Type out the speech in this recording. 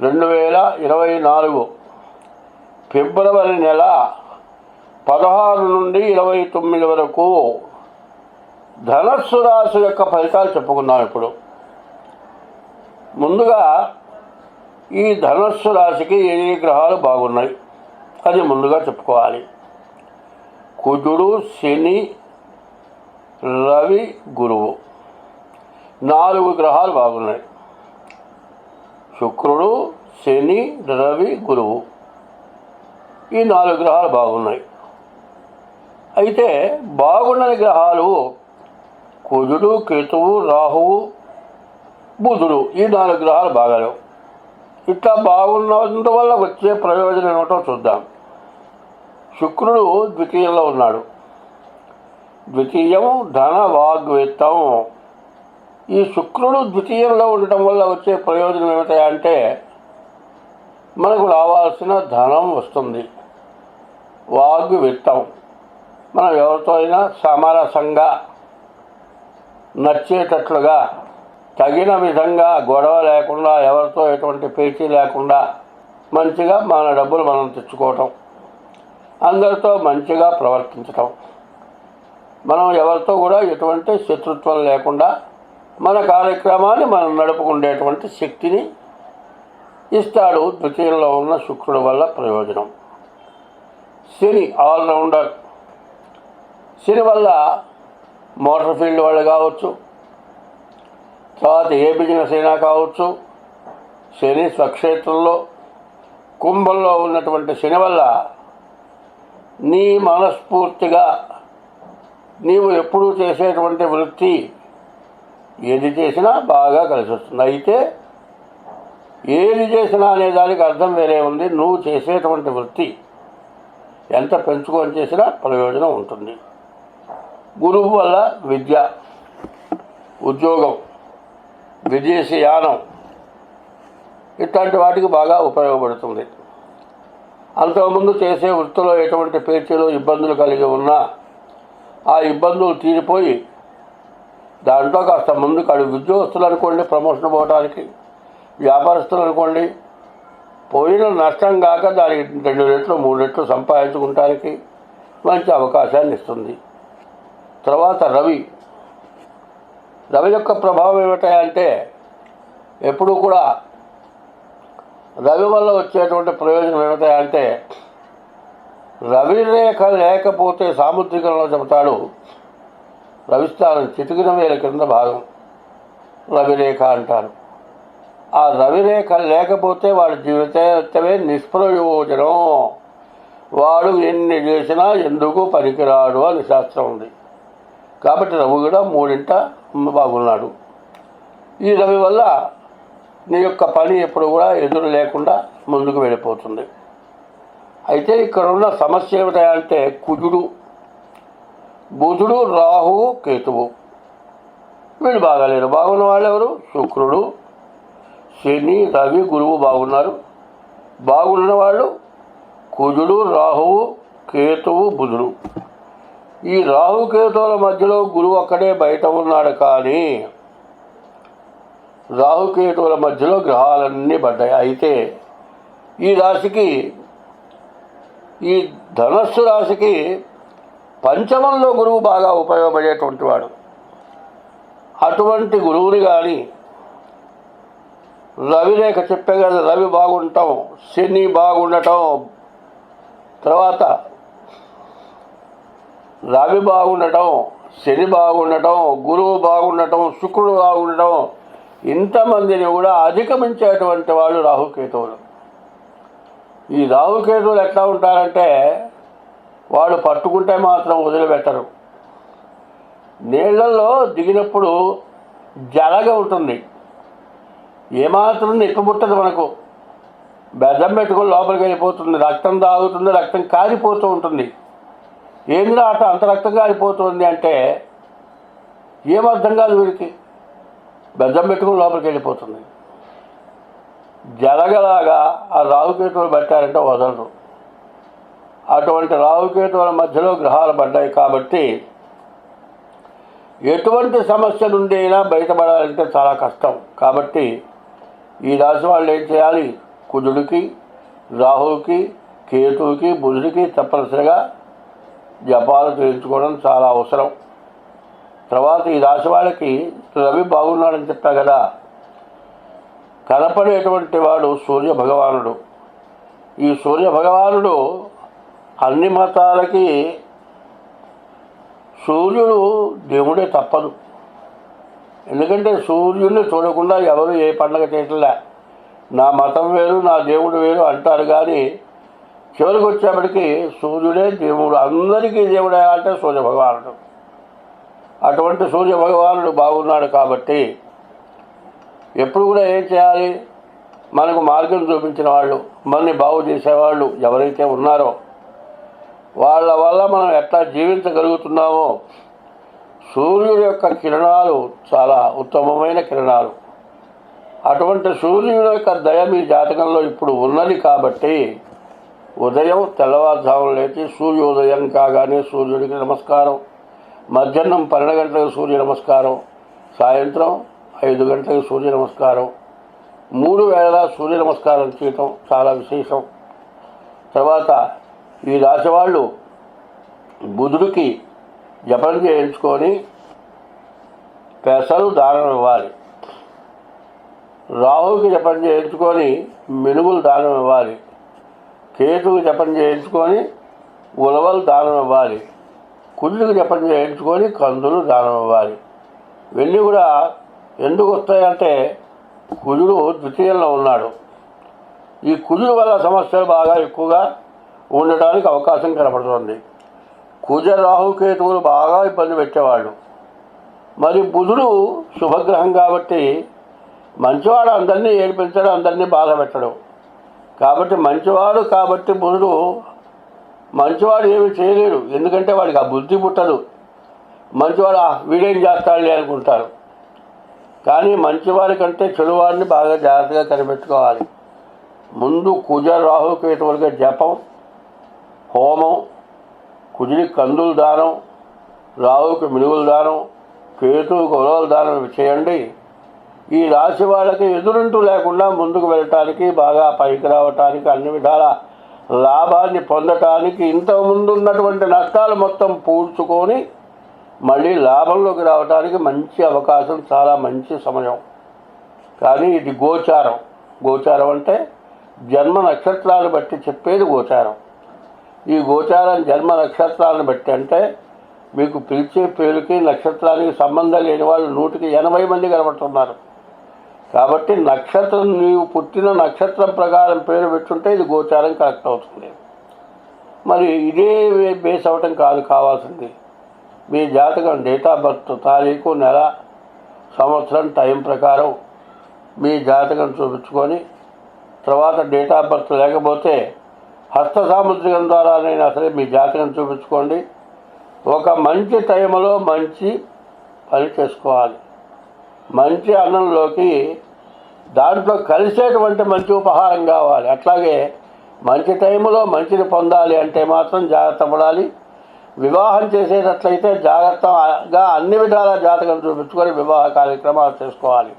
2024 ఫిబ్రవరి నెల 16 నుండి 29 వరకు ధనస్సు రాశి యొక్క ఫలితాలు చెప్పుకుందాం. ఇప్పుడు ముందుగా ఈ ధనస్సు రాశికి ఏ గ్రహాలు బాగున్నాయి అది ముందుగా చెప్పుకోవాలి. కుజుడు, శని, రవి, గురువు 4 గ్రహాలు బాగున్నాయి. శుక్రుడు, శని, రవి, గురువు ఈ 4 గ్రహాలు బాగున్నాయి. అయితే బాగున్న గ్రహాలు కుజుడు, కేతువు, రాహువు, బుధుడు ఈ 4 గ్రహాలు బాగాలేవు. ఇట్లా బాగున్నందువల్ల వచ్చే ప్రయోజనం ఏమిటో చూద్దాం. శుక్రుడు ద్వితీయంలో ఉన్నాడు. ద్వితీయం ధన వాగ్విత్తం. ఈ శుక్రుడు ద్వితీయంలో ఉండటం వల్ల వచ్చే ప్రయోజనం ఏమిటంటే మనకు రావాల్సిన ధనం వస్తుంది. వాగ్విత్తం, మనం ఎవరితో అయినా సమరసంగా నచ్చేటట్లుగా తగిన విధంగా గొడవ లేకుండా, ఎవరితో ఎటువంటి పేచీ లేకుండా మంచిగా మన డబ్బులు మనం తెచ్చుకోవటం, అందరితో మంచిగా ప్రవర్తించటం, మనం ఎవరితో కూడా ఎటువంటి శత్రుత్వం లేకుండా మన కార్యక్రమాన్ని మనం నడుపుకునేటువంటి శక్తిని ఇస్తాడు ద్వితీయంలో ఉన్న శుక్రుడు వల్ల ప్రయోజనం. శని ఆల్రౌండర్. శని వల్ల మోటార్ ఫీల్డ్ వాళ్ళు కావచ్చు, తర్వాత ఏ బిజినెస్ అయినా కావచ్చు. శని స్వక్షేత్రంలో కుంభంలో ఉన్నటువంటి శని వల్ల నీ మనస్ఫూర్తిగా నీవు ఎప్పుడూ చేసేటువంటి వృత్తి ఏది చేసినా బాగా కలిసి వస్తుంది. అయితే ఏది చేసినా అనే దానికి అర్థం వేరే ఉంది. నువ్వు చేసేటువంటి వృత్తి ఎంత పెంచుకొని చేసినా ప్రయోజనం ఉంటుంది. గురువు వల్ల విద్య, ఉద్యోగం, విదేశీయానం ఇట్లాంటి వాటికి బాగా ఉపయోగపడుతుంది. అంతకుముందు చేసే వృత్తిలో ఎటువంటి పేచీలు ఇబ్బందులు కలిగి ఉన్నా ఆ ఇబ్బందులు తీరిపోయి దాంట్లో కాస్త ముందుకు అడుగు. ఉద్యోగస్తులు అనుకోండి ప్రమోషన్ పోవడానికి, వ్యాపారస్తులు అనుకోండి పోయిన నష్టం కాక దానికి 2 రెట్లు 3 రెట్లు సంపాదించుకోవడానికి మంచి అవకాశాన్ని ఇస్తుంది. తర్వాత రవి యొక్క ప్రభావం ఏమిటంటే ఎప్పుడూ కూడా రవి వల్ల వచ్చేటువంటి ప్రయోజనం ఏమిటంటే రవి రేఖ లేకపోతే సాముద్రికంలో చెబుతాడు రవిస్థానం చిటికిన వేల కింద భాగం రవిరేఖ అంటారు. ఆ రవిరేఖ లేకపోతే వాడి జీవితమే నిష్ప్రయోజనం, వాడు ఎన్ని చేసినా ఎందుకు పనికిరాడు అని శాస్త్రం ఉంది. కాబట్టి రవి కూడా 3 బాగున్నాడు. ఈ రవి వల్ల నీ యొక్క పని ఎప్పుడు కూడా ఎదురు లేకుండా ముందుకు వెళ్ళిపోతుంది. అయితే ఇక్కడ ఉన్న సమస్య ఏమిటంటే కుజుడు, బుధుడు, రాహువు, కేతువు వీళ్ళు బాగాలేరు. బాగున్న వాళ్ళు ఎవరు? శుక్రుడు, శని, రవి, గురువు బాగున్నారు. బాగున్న వాళ్ళు కుజుడు, రాహువు, కేతువు, బుధుడు. ఈ రాహుకేతువుల మధ్యలో గురువు అక్కడే బయట ఉన్నాడు. కానీ రాహుకేతువుల మధ్యలో గ్రహాలన్నీ పడ్డాయి. అయితే ఈ రాశికి, ఈ ధనస్సు రాశికి పంచమంలో గురువు బాగా ఉపయోగపడేటువంటి వాడు. అటువంటి గురువుని కానీ రవిరేఖ చెప్పే కదా, రవి బాగుండటం, శని బాగుండటం, తర్వాత రవి బాగుండటం, శని బాగుండటం, గురువు బాగుండటం, శుక్రుడు బాగుండటం, ఇంతమందిని కూడా అధిగమించేటువంటి వాళ్ళు రాహుకేతువులు. ఈ రాహుకేతువులు ఎట్లా ఉంటారంటే వాడు పట్టుకుంటే మాత్రం వదిలిపెట్టరు. నీళ్లలో దిగినప్పుడు జలగ ఉంటుంది, ఏమాత్రం నిప్పుముట్టదు. మనకు బెద్దం పెట్టుకొని లోపలికి వెళ్ళిపోతుంది, రక్తం తాగుతుంది, రక్తం కారిపోతూ ఉంటుంది. ఏంద్రా అట అంత రక్తం కారిపోతుంది అంటే ఏమర్థం కాదు వీడికి. బెద్దం పెట్టుకుని లోపలికి వెళ్ళిపోతుంది. జలగలాగా ఆ రాహుకేతువులు పట్టారంటే వదలరు. అటువంటి రాహుకేతువుల మధ్యలో గ్రహాలు పడ్డాయి. కాబట్టి ఎటువంటి సమస్య నుండి అయినా బయటపడాలంటే చాలా కష్టం. కాబట్టి ఈ రాశి వాళ్ళు ఏం చేయాలి? కుజుడికి, రాహువుకి, కేతువుకి, బుధుడికి తప్పనిసరిగా జపాలు చేయించుకోవడం చాలా అవసరం. తర్వాత ఈ రాశి వాళ్ళకి రవి బాగున్నాడని చెప్పా కదా, కనపడేటువంటి వాడు సూర్య భగవానుడు. ఈ సూర్య భగవానుడు అన్ని మతాలకి సూర్యుడు దేవుడే తప్పదు. ఎందుకంటే సూర్యుడిని చూడకుండా ఎవరు ఏ పండగ చేయట్లే. నా మతం వేరు, నా దేవుడు వేరు అంటారు, కానీ చివరికి వచ్చేప్పటికి సూర్యుడే దేవుడు, అందరికీ దేవుడే అంటే సూర్య భగవానుడు. అటువంటి సూర్య భగవానుడు బాగున్నాడు కాబట్టి ఎప్పుడు కూడా ఏం చేయాలి, మనకు మార్గం చూపించిన వాళ్ళు, మనని బాగు చేసేవాళ్ళు ఎవరైతే ఉన్నారో వాళ్ళ వల్ల మనం ఎట్లా జీవించగలుగుతున్నామో, సూర్యుడి యొక్క కిరణాలు చాలా ఉత్తమమైన కిరణాలు. అటువంటి సూర్యుడి యొక్క దయ మీ జాతకంలో ఇప్పుడు ఉన్నది కాబట్టి ఉదయం తెల్లవారుజామున లేచి సూర్యోదయం కాగానే సూర్యుడికి నమస్కారం, మధ్యాహ్నం 12 గంటలకు సూర్య నమస్కారం, సాయంత్రం 5 గంటలకు సూర్య నమస్కారం, 3 వేళలా సూర్య నమస్కారం చేయటం చాలా విశేషం. తర్వాత ఈ రాశి వాళ్ళు బుధుడికి జపం చేయించుకొని పెసలు దానం ఇవ్వాలి, రాహువుకి జపం చేయించుకొని మినుములు దానం ఇవ్వాలి, కేతువుకి జపం చేయించుకొని ఉలవలు దానం ఇవ్వాలి, కుజుడికి జపం చేయించుకొని కందులు దానం ఇవ్వాలి. ఇవన్నీ కూడా ఎందుకు వస్తాయంటే కుజుడు ద్వితీయంలో ఉన్నాడు. ఈ కుజుడు వల్ల సమస్యలు బాగా ఎక్కువగా ఉండడానికి అవకాశం కనపడుతుంది. కుజ రాహుకేతువులు బాగా ఇబ్బంది పెట్టేవాళ్ళు. మరి బుధుడు శుభగ్రహం కాబట్టి మంచివాడు అందరినీ ఏడిపించడు, అందరినీ బాధ పెట్టడు. కాబట్టి మంచివాడు కాబట్టి బుధుడు మంచివాడు ఏమి చేయలేడు, ఎందుకంటే వాడికి ఆ బుద్ధి పుట్టదు. మంచివాడు వీడేం చేస్తాడులే అనుకుంటారు. కానీ మంచివాడి కంటే చెడువాడిని బాగా జాగ్రత్తగా కనిపెట్టుకోవాలి. ముందు కుజ రాహుకేతువులుగా జపం, హోమం, కుజుడికి కందులు దానం, రాహుకి మినుగులు దానం, కేతువుకి ఉలవల దానం చేయండి. ఈ రాశి వాళ్ళకి ఎదురుంటూ లేకుండా ముందుకు వెళ్ళటానికి, బాగా పైకి రావటానికి, అన్ని విధాల లాభాన్ని పొందటానికి, ఇంతకుముందు ఉన్నటువంటి నష్టాలు మొత్తం పూడ్చుకొని మళ్ళీ లాభంలోకి రావడానికి మంచి అవకాశం, చాలా మంచి సమయం. కానీ ఇది గోచారం. గోచారం అంటే జన్మ నక్షత్రాలు బట్టి చెప్పేది గోచారం. ఈ గోచారం జన్మ నక్షత్రాలను బట్టి అంటే మీకు పిలిచే పేరుకి నక్షత్రానికి సంబంధం లేని వాళ్ళు 180 మంది కనబడుతున్నారు. కాబట్టి నక్షత్రం, నీవు పుట్టిన నక్షత్రం ప్రకారం పేరు పెట్టుంటే ఇది గోచారం కరెక్ట్ అవుతుంది. మరి ఇదే బేస్ అవ్వటం కాదు కావాల్సింది. మీ జాతకం డేట్ ఆఫ్ బర్త్, తారీఖు, నెల, సంవత్సరం, టైం ప్రకారం మీ జాతకం చూపించుకొని, తర్వాత డేట్ ఆఫ్ బర్త్ లేకపోతే హస్త సాముద్రికం ద్వారానైనా సరే మీ జాతకం చూపించుకోండి. ఒక మంచి టైంలో మంచి పని చేసుకోవాలి. మంచి అన్నంలోకి దాంట్లో కలిసేటువంటి మంచి ఉపహారం కావాలి. అట్లాగే మంచి టైంలో మంచిని పొందాలి అంటే మాత్రం జాగ్రత్త పడాలి. వివాహం చేసేటట్లయితే జాగ్రత్తగా అన్ని విధాల జాతకం చూపించుకొని వివాహ కార్యక్రమాలు చేసుకోవాలి.